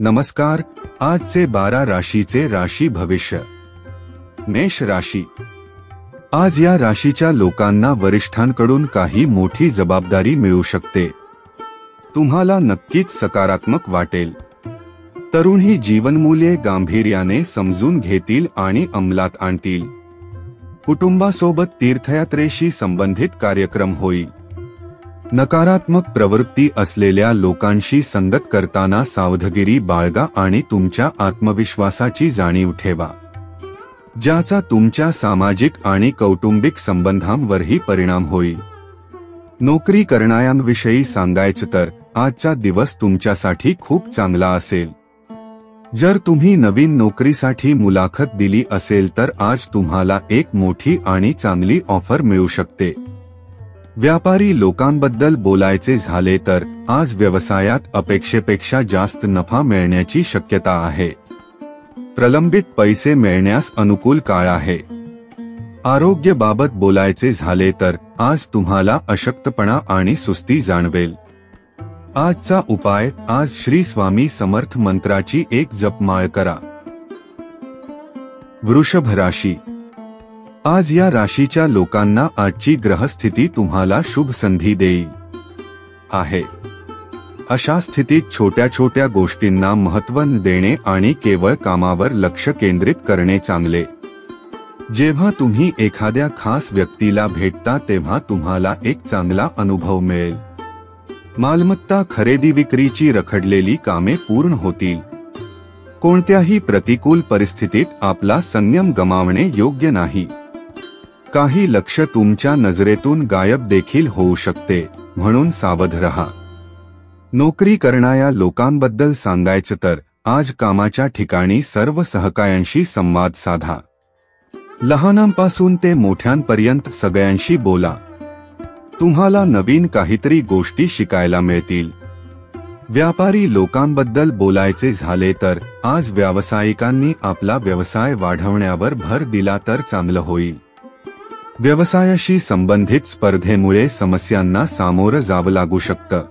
नमस्कार, आजचे 12 राशीचे राशी भविष्य। मेष राशी। आज या राशीच्या लोकांना वरिष्ठांकडून काही मोठी जबाबदारी मिळू शकते। तुम्हाला नक्कीच सकारात्मक वाटेल। तरुण ही जीवनमूल्ये गांभीर्याने समजून घेतील आणि अंमलात आणतील। कुटुंबासोबत तीर्थयात्रेशी संबंधित कार्यक्रम होईल। नकारात्मक प्रवृत्ती असलेल्या लोकांशी संगत करताना सावधगिरी बाळगा आणि तुमच्या आत्मविश्वासाची जाणीव ठेवा, ज्याचा तुमच्या सामाजिक आणि कौटुंबिक संबंधांवरही परिणाम होईल। नोकरी करणाऱ्यांविषयी सांगायचं तर आजचा दिवस तुमच्यासाठी खूप चांगला असेल। जर तुम्ही नवीन नोकरीसाठी मुलाखत दिली असेल तर आज तुम्हाला एक मोठी आणि चांगली ऑफर मिळू शकते। व्यापारी लोकांबद्दल बोलायचे झाले तर आज व्यवसायात अपेक्षेपेक्षा जास्त नफा मिळण्याची शक्यता आहे। प्रलंबित पैसे मिळण्यास अनुकूल काळ आहे। आरोग्याबाबत बोलायचे झाले तर आज तुम्हाला अशक्तपणा आणि सुस्ती जाणवेल। आजचा उपाय, आज श्री स्वामी समर्थ मंत्राची एक जपमाळ करा। वृषभ राशी। आज या राशीच्या लोकांना आजची ग्रहस्थिती तुम्हाला शुभ संधी देईल आहे। अशा स्थितीत छोट्या छोट्या गोष्टींना महत्त्व देणे आणि केवळ कामावर लक्ष केंद्रित करणे चांगले। जेव्हा तुम्ही एखाद्या खास व्यक्तीला भेटता तेव्हा तुम्हाला एक चांगला अनुभव मिळेल। मालमत्ता खरेदी विक्रीची रखडलेली कामे पूर्ण होतील। कोणत्याही प्रतिकूल परिस्थितीत आपला संयम गमावणे योग्य नाही। काही लक्ष तुमच्या नजरेतून गायब देखील होऊ शकते, म्हणून सावध रहा। नोकरी करणाऱ्या लोकांबद्दल सांगायचं तर आज कामाच्या ठिकाणी सर्व सहकाऱ्यांशी संवाद साधा। लहानांपासून ते मोठ्यांपर्यंत सगळ्यांशी बोला। तुम्हाला नवीन काहीतरी गोष्टी शिकायला मिळतील। व्यापारी लोकांबद्दल बोलायचे झाले तर आज व्यावसायिकांनी आपला व्यवसाय वाढवण्यावर भर दिला तर चांगलं होईल। व्यवसायाशी संबंधित स्पर्धेमुळे समस्यांना सामोरं जावं लागू शकतं।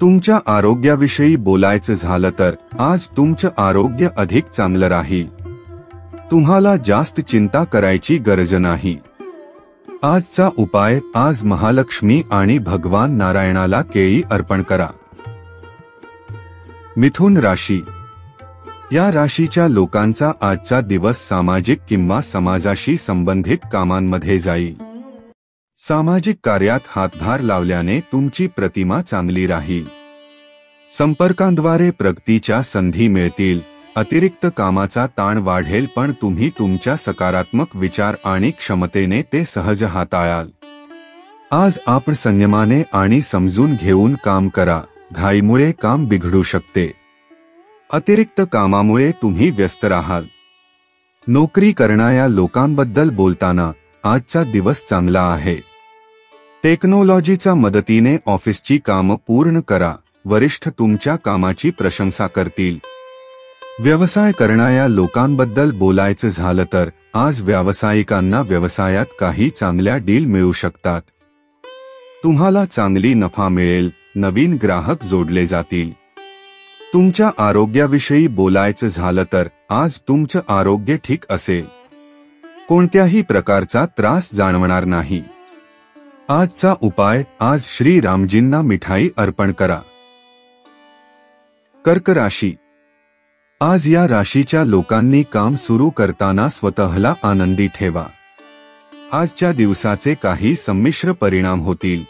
तुमच्या आरोग्याविषयी बोलायचं झालं तर आज तुमचं आरोग्य अधिक चांगलं राहील। तुम्हाला जास्त चिंता करायची गरज नाही। आजचा उपाय, आज महालक्ष्मी आणि भगवान नारायणाला केळी अर्पण करा। मिथुन राशी। या राशीच्या लोकांचा आजचा दिवस सामाजिक किंवा समाजाशी संबंधित कामांमध्ये जाईल। सामाजिक कार्यात हातभार लावल्याने तुमची प्रतिमा चांगली राहील। संपर्कांद्वारे प्रगतीच्या संधी मिळतील। अतिरिक्त कामाचा ताण वाढेल पण तुम्ही तुमच्या सकारात्मक विचार आणि क्षमतेने ते सहज हाताळाल। आज आपण संयमाने आणि समजून घेऊन काम करा, घाईमुळे काम बिघडू शकते। अतिरिक्त कामामुळे तुम्ही व्यस्त राहाल। नोकरी करणाऱ्या लोकांबद्दल बोलताना आजचा दिवस चांगला आहे। टेक्नॉलॉजीच्या मदतीने ऑफिसची कामं पूर्ण करा, वरिष्ठ तुमच्या कामाची प्रशंसा करतील। व्यवसाय करणाऱ्या लोकांबद्दल बोलायचं झालं तर आज व्यावसायिकांना व्यवसायात काही चांगल्या डील मिळू शकतात। तुम्हाला चांगली नफा मिळेल, नवीन ग्राहक जोडले जातील। तुमच्या आरोग्याविषयी बोलायचं झालं तर आज तुमचं आरोग्य ठीक असेल। कोणत्याही प्रकारचा त्रास जाणवणार नाही। आजचा उपाय, आज श्री रामजींना मिठाई अर्पण करा। कर्क राशी। आज या राशीच्या लोकांनी काम सुरू करताना स्वतःला आनंदी ठेवा। आजच्या दिवसाचे काही संमिश्र परिणाम होतील।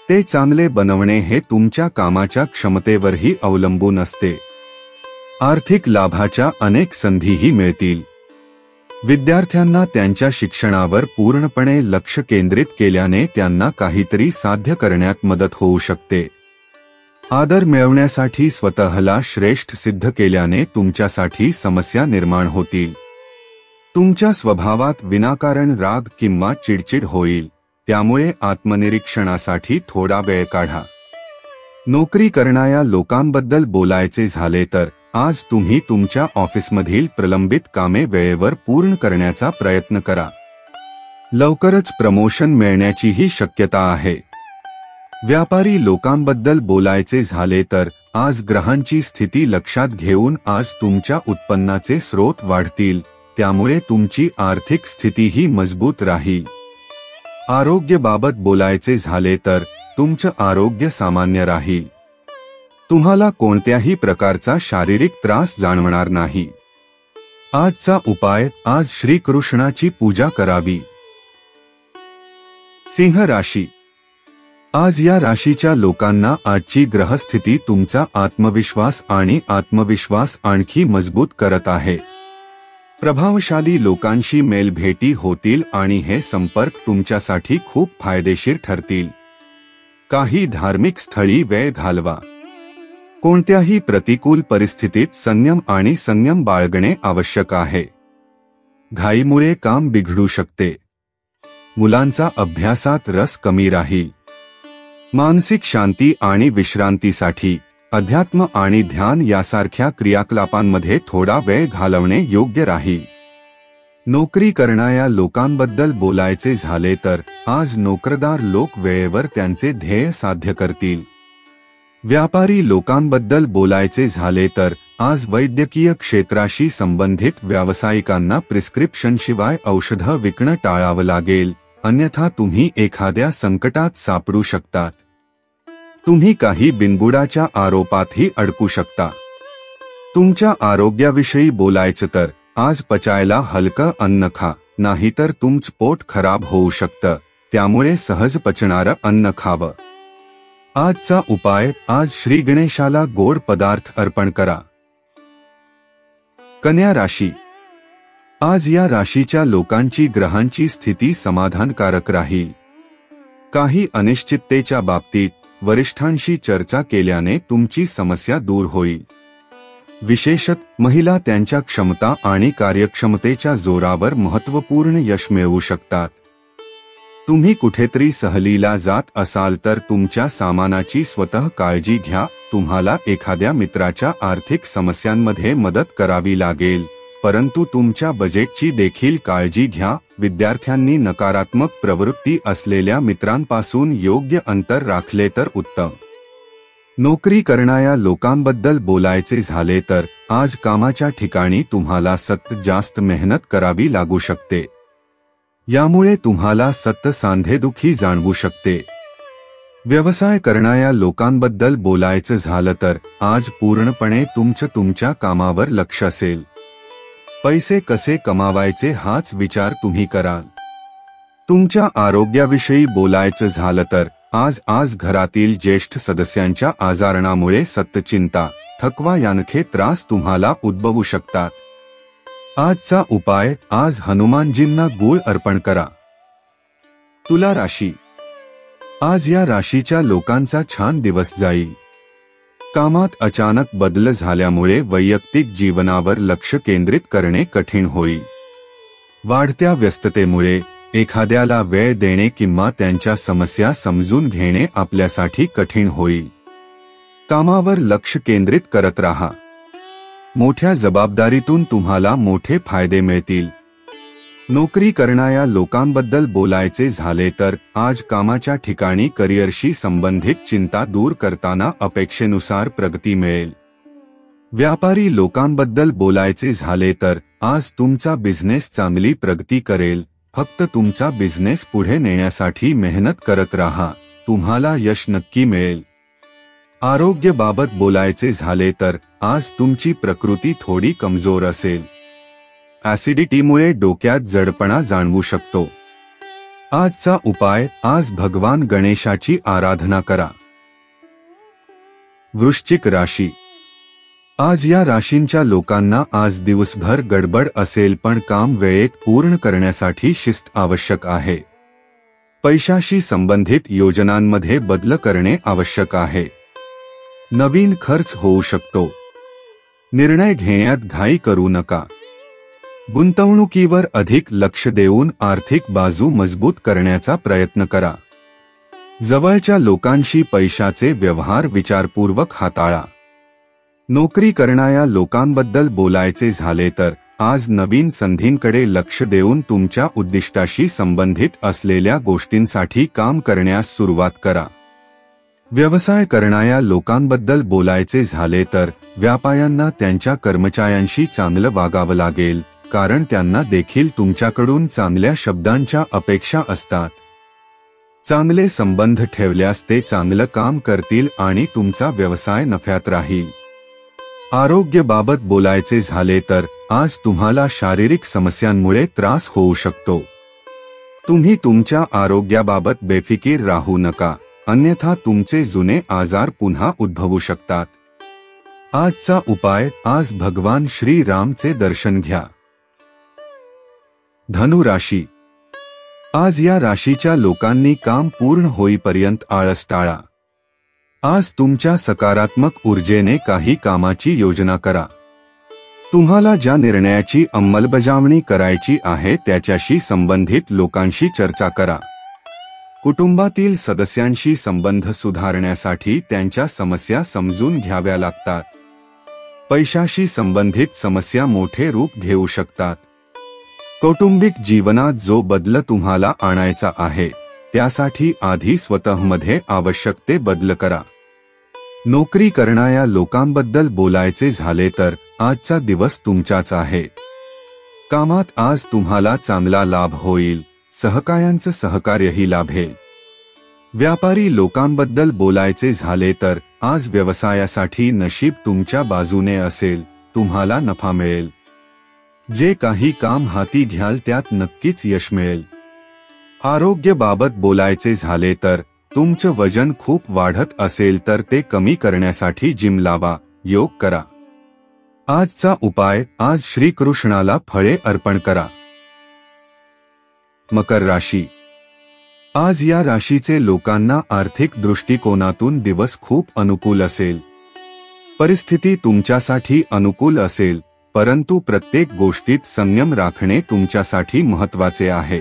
ते चांगले बनवणे हे तुमच्या कामाच्या क्षमतेवरही अवलंबून असते। आर्थिक लाभाच्या अनेक संधीही मिळतील। विद्यार्थ्यांना त्यांच्या शिक्षणावर पूर्णपणे लक्ष केंद्रित केल्याने त्यांना काहीतरी साध्य करण्यात मदत होऊ शकते। आदर मिळवण्यासाठी स्वतःला श्रेष्ठ सिद्ध केल्याने तुमच्यासाठी समस्या निर्माण होतील। तुमच्या स्वभावात विनाकारण राग किंवा चिडचिड होईल, त्यामुळे आत्मनिरीक्षणासाठी थोडा वेळ काढा। नोकरी करणाऱ्या लोकांबद्दल बोलायचे झाले तर आज तुम्ही तुमच्या ऑफिसमधील प्रलंबित कामे वेळेवर पूर्ण करण्याचा प्रयत्न करा। लवकरच प्रमोशन मिळण्याचीही शक्यता आहे। व्यापारी लोकांबद्दल बोलायचे झाले तर आज ग्रहांची स्थिती लक्षात घेऊन आज तुमच्या उत्पन्नाचे स्रोत वाढतील, त्यामुळे तुमची आर्थिक स्थितीही मजबूत राहील. आरोग्याबाबत बोलायचे झाले तर तुमचं आरोग्य सामान्य राहील. तुम्हाला कोणत्याही प्रकारचा शारीरिक त्रास जाणवणार नाही. आजचा उपाय, आज श्रीकृष्णाची पूजा करावी. सिंह राशी. आज या राशीच्या लोकांना आजची ग्रहस्थिती तुमचा आत्मविश्वास आणखी मजबूत करत आहे. प्रभावशाली लोकांशी मेलभेटी होतील आणि हे संपर्क तुमच्यासाठी खूप फायदेशीर ठरतील. काही धार्मिक स्थळी वेळ घालवा. कोणत्याही प्रतिकूल परिस्थितीत संयम बाळगणे आवश्यक आहे. घाईमुळे काम बिघडू शकते. मुलांचा अभ्यासात रस कमी राहील. मानसिक शांती आणि विश्रांतीसाठी अध्यात्म आणि ध्यान यासारख्या क्रियाकलापांमध्ये थोडा वेळ घालवणे योग्य राहील. नोकरी करणाऱ्या लोकांबद्दल बोलायचे झाले तर आज नोकरदार लोक वेळेवर त्यांचे ध्येय साध्य करतील. व्यापारी लोकांबद्दल बोलायचे झाले तर आज वैद्यकीय क्षेत्राशी संबंधित व्यावसायिकांना प्रिस्क्रिप्शनशिवाय औषधं विकणं टाळावं लागेल, अन्यथा तुम्ही एखाद्या संकटात सापडू शकतात. तुम्ही काही बिनबुडाच्या आरोपातही अडकू शकता. तुमच्या आरोग्याविषयी बोलायचं तर आज पचायला हलकं अन्न खा, नाहीतर तुमचं पोट खराब होऊ शकतं, त्यामुळे सहज पचणारं अन्न खावं. आजचा उपाय, आज श्री गणेशाला गोड पदार्थ अर्पण करा. कन्या राशी. आज या राशीच्या लोकांची ग्रहांची स्थिती समाधानकारक राहील. काही अनिश्चिततेच्या बाबतीत वरिष्ठांशी चर्चा केल्याने तुमची समस्या दूर होईल. विशेषतः महिला त्यांच्या क्षमता आणि कार्यक्षमतेच्या जोरावर महत्त्वपूर्ण यश मिळवू शकतात. तुम्ही कुठेतरी सहलीला जात असाल तर तुमच्या सामानाची स्वतः काळजी घ्या. तुम्हाला एखाद्या मित्राच्या आर्थिक समस्यांमध्ये मदत करावी लागेल, परंतु तुमच्या बजेटची देखील काळजी घ्या. विद्यार्थ्यांनी नकारात्मक प्रवृत्ती असलेल्या मित्रांपासून योग्य अंतर राखले तर उत्तम. नोकरी करणाऱ्या लोकांबद्दल बोलायचे झाले तर आज कामाच्या ठिकाणी तुम्हाला सतत जास्त मेहनत करावी लागू शकते. यामुळे तुम्हाला सतत सांधेदुखी जाणवू शकते. व्यवसाय करणाऱ्या लोकांबद्दल बोलायचं झालं तर आज पूर्णपणे तुमच्या कामावर लक्ष असेल. पैसे कसे कमावायचे हाच विचार तुम्ही कराल. तुमच्या आरोग्याविषयी बोलायचं झालं तर आज घरातील ज्येष्ठ सदस्यांच्या आजारणामुळे सतत चिंता, थकवा यांखे त्रास तुम्हाला उद्भवू शकतात. आजचा उपाय, आज हनुमानजींना गूळ अर्पण करा. तुला राशी. आज या राशीच्या लोकांचा छान दिवस जाईल. कामात अचानक बदल झाल्यामुळे वैयक्तिक जीवनावर लक्ष केंद्रित करणे कठीण होईल. वाढत्या व्यस्ततेमुळे एखाद्याला वेळ देणे किंवा त्यांच्या समस्या समजून घेणे आपल्यासाठी कठीण होईल. कामावर लक्ष केंद्रित करत राहा. मोठ्या जबाबदारीतून तुम्हाला मोठे फायदे मिळतील. नोकरी करणाऱ्या लोकांबद्दल बोलायचे झाले तर आज कामाच्या ठिकाणी करिअरशी संबंधित चिंता दूर करताना अपेक्षेनुसार प्रगती मिळेल. व्यापारी लोकांबद्दल बोलायचे झाले तर आज तुमचा बिझनेस चांगली प्रगती करेल. फक्त तुमचा बिझनेस पुढे नेण्यासाठी मेहनत करत राहा, तुम्हाला यश नक्की मिळेल. आरोग्याबाबत बोलायचे झाले तर आज तुमची प्रकृती थोडी कमजोर असेल. ऍसिडिटीमुळे डोक्यात जडपणा जाणवू शकतो. आजचा उपाय, आज भगवान गणेशाची आराधना करा. वृश्चिक राशी. आज या राशींच्या लोकांना आज दिवसभर गडबड असेल, पण काम वेळेत पूर्ण करण्यासाठी शिस्त आवश्यक आहे. पैशाशी संबंधित योजनांमध्ये बदल करणे आवश्यक आहे. नवीन खर्च होऊ शकतो. निर्णय घेण्यात घाई करू नका. गुंतवणुकीवर अधिक लक्ष देऊन आर्थिक बाजू मजबूत करण्याचा प्रयत्न करा. जवळच्या लोकांशी पैशाचे व्यवहार विचारपूर्वक हाताळा. नोकरी करणाऱ्या लोकांबद्दल बोलायचे झाले तर आज नवीन संधींकडे लक्ष देऊन तुमच्या उद्दिष्टाशी संबंधित असलेल्या गोष्टींसाठी काम करण्यास सुरुवात करा. व्यवसाय करणाऱ्या लोकांबद्दल बोलायचे झाले तर व्यापाऱ्यांना त्यांच्या कर्मचाऱ्यांशी चांगलं वागावं लागेल, कारण त्यांना देखील तुमच्याकडून चांगल्या शब्दांच्या अपेक्षा असतात. चांगले संबंध ठेवल्यास ते चांगलं काम करतील आणि तुमचा व्यवसाय नफ्यात राहील. आरोग्याबाबत बोलायचे झाले तर आज तुम्हाला शारीरिक समस्यांमुळे त्रास होऊ शकतो. तुम्ही तुमच्या आरोग्याबाबत बेफिकीर राहू नका, अन्यथा तुमचे जुने आजार पुन्हा उद्भवू शकतात. आजचा उपाय, आज भगवान श्री रामचे दर्शन घ्या. धनु राशी. आज या राशीच्या लोकांनी काम पूर्ण होईपर्यंत आळस टाळा. आज तुमच्या सकारात्मक ऊर्जेने काही कामाची योजना करा. तुम्हाला ज्या निर्णयाची अंमलबजावणी करायची आहे त्याच्याशी संबंधित लोकांशी चर्चा करा. कुटुंबातील सदस्यांशी संबंध सुधारण्यासाठी त्यांच्या समस्या समजून घ्याव्या लागतात. पैशाशी संबंधित समस्या मोठे रूप घेऊ शकतात. कौटुंबिक जीवनात जो बदल तुम्हाला आणायचा आहे त्यासाठी आधी स्वतःमध्ये आवश्यक ते बदल करा. नोकरी करणाऱ्या लोकांबद्दल बोलायचे झाले तर आजचा दिवस तुमचाच आहे. कामात आज तुम्हाला चांगला लाभ होईल, सहकाऱ्यांचं सहकार्यही लाभेल. व्यापारी लोकांबद्दल बोलायचे झाले तर आज व्यवसायासाठी नशीब तुमच्या बाजूने असेल, तुम्हाला नफा मिळेल. जे काही काम हाती घ्याल त्यात नक्कीच यश मिळेल. आरोग्याबाबत बोलायचे झाले तर तुमचं वजन खूप वाढत असेल तर ते कमी करण्यासाठी जिम लावा, योग करा. आजचा उपाय, आज श्रीकृष्णाला फळे अर्पण करा. मकर राशी. आज या राशीचे लोकांना आर्थिक दृष्टिकोनातून दिवस खूप अनुकूल असेल. परिस्थिती तुमच्यासाठी अनुकूल असेल, परंतु प्रत्येक गोष्टीत संयम राखणे तुमच्यासाठी महत्त्वाचे आहे.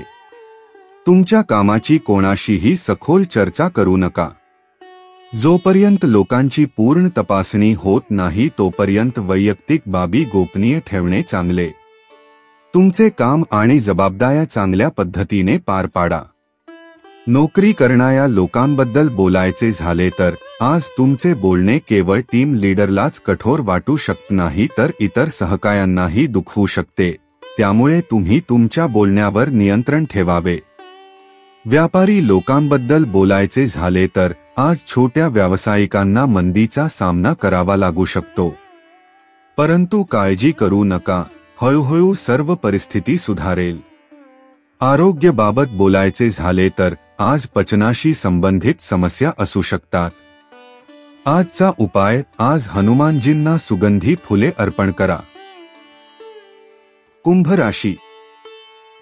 तुमच्या कामाची कोणाशीही सखोल चर्चा करू नका. जोपर्यंत लोकांची पूर्ण तपासणी होत नाही तोपर्यंत वैयक्तिक बाबी गोपनीय ठेवणे चांगले. तुमचे काम आणि जबाबदाऱ्या चांगल्या पद्धतीने पार पाडा. नोकरी करणाऱ्या लोकांबद्दल बोलायचे झाले तर आज तुमचे बोलणे केवळ टीम लीडरलाच कठोर वाटू शकत नाही तर इतर सहकाऱ्यांनाही दुखवू शकते, त्यामुळे तुम्ही तुमच्या बोलण्यावर नियंत्रण ठेवावे. व्यापारी लोकांबद्दल बोलायचे झाले तर आज छोट्या व्यावसायिकांना मंदीचा सामना करावा लागू शकतो. परंतु काळजी करू नका, हळूहळू सर्व परिस्थिती सुधारेल. आरोग्याबाबत बोलायचे झाले तर आज पचनाशी संबंधित समस्या असू शकतात. आजचा उपाय, आज हनुमानजींना सुगंधी फुले अर्पण करा. कुंभ राशी.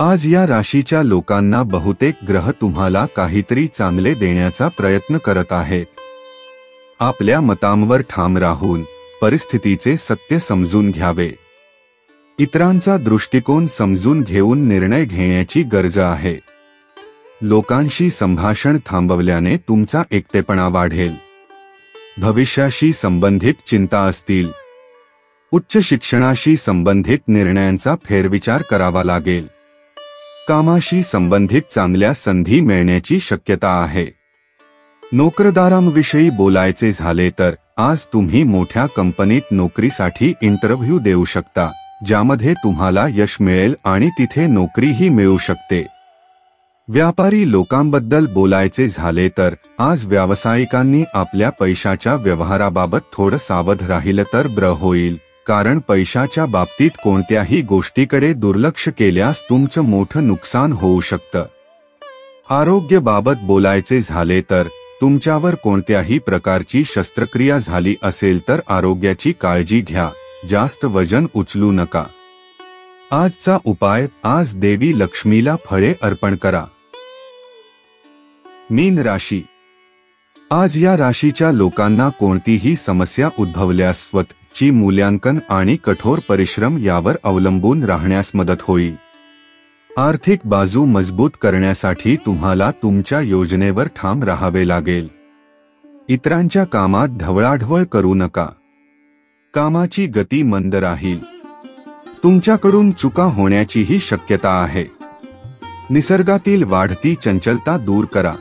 आज या राशीच्या लोकांना बहुतेक ग्रह तुम्हाला काहीतरी चांगले देण्याचा प्रयत्न करत आहेत. आपल्या मतांवर ठाम राहून परिस्थितीचे सत्य समजून घ्यावे. इतरांचा दृष्टिकोन समजून घेऊन निर्णय घेण्याची गरज आहे. लोकांशी संभाषण थांबवल्याने तुमचा एकटेपणा वाढेल. भविष्याशी संबंधित चिंता असतील. उच्च शिक्षणाशी संबंधित निर्णयांचा फेरविचार करावा लागेल. कामाशी संबंधित चांगल्या संधी मिळण्याची शक्यता आहे. नोकरदारांविषयी बोलायचे झाले तर आज तुम्ही मोठ्या कंपनीत नोकरीसाठी इंटरव्ह्यू देऊ शकता, ज्यामध्ये तुम्हाला यश मिळेल आणि तिथे नोकरीही मिळू शकते. व्यापारी लोकांबद्दल बोलायचे झाले तर आज व्यावसायिकांनी आपल्या पैशाच्या व्यवहाराबाबत थोडं सावध राहिलं तर बरं होईल, कारण पैशाच्या बाबतीत कोणत्याही गोष्टीकडे दुर्लक्ष केल्यास तुमचं मोठं नुकसान होऊ शकतं. आरोग्याबाबत बोलायचे झाले तर तुमच्यावर कोणत्याही प्रकारची शस्त्रक्रिया झाली असेल तर आरोग्याची काळजी घ्या, जास्त वजन उचलू नका. आजचा उपाय, आज देवी लक्ष्मीला फळे अर्पण करा. मीन राशी. आज या राशीच्या लोकांना कोणतीही समस्या उद्भवल्यास स्वतःची मूल्यांकन आणि कठोर परिश्रम यावर अवलंबून राहण्यास मदत होईल. आर्थिक बाजू मजबूत करण्यासाठी तुम्हाला तुमच्या योजनेवर ठाम राहावे लागेल. इतरांच्या कामात ढवळाढवळ करू नका. कामाची गती मंद राहील. तुमच्याकडून चुका होण्याचीही शक्यता आहे. निसर्गातील वाढती चंचलता दूर करा.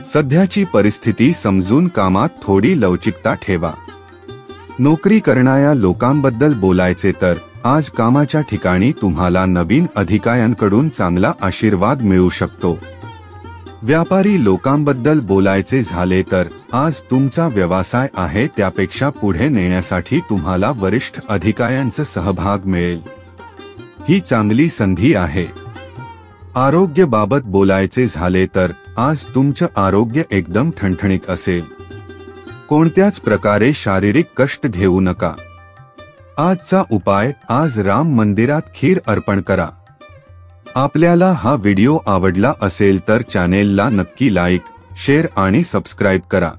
सध्याची परिस्थिती समजून कामात थोडी लवचिकता ठेवा. नोकरी करणाऱ्या लोकांबद्दल बोलायचे तर आज कामाच्या ठिकाणी तुम्हाला नवीन अधिकाऱ्यांकडून चांगला आशीर्वाद मिळू शकतो. व्यापारी लोकांबद्दल बोलायचे झाले तर आज तुमचा व्यवसाय आहे त्यापेक्षा पुढे नेण्यासाठी तुम्हाला वरिष्ठ अधिकाऱ्यांचा सहभाग मिळेल. ही चांगली संधी आहे. आरोग्याबाबत बोलायचे झाले तर आज तुमचं आरोग्य एकदम ठणठणीत असेल. कोणत्याच प्रकारे शारीरिक कष्ट घेऊ नका. आजचा उपाय, आज राम मंदिरात खीर अर्पण करा. आपल्याला हा व्हिडिओ आवडला असेल तर चॅनेलला नक्की लाईक, शेअर आणि सबस्क्राईब करा.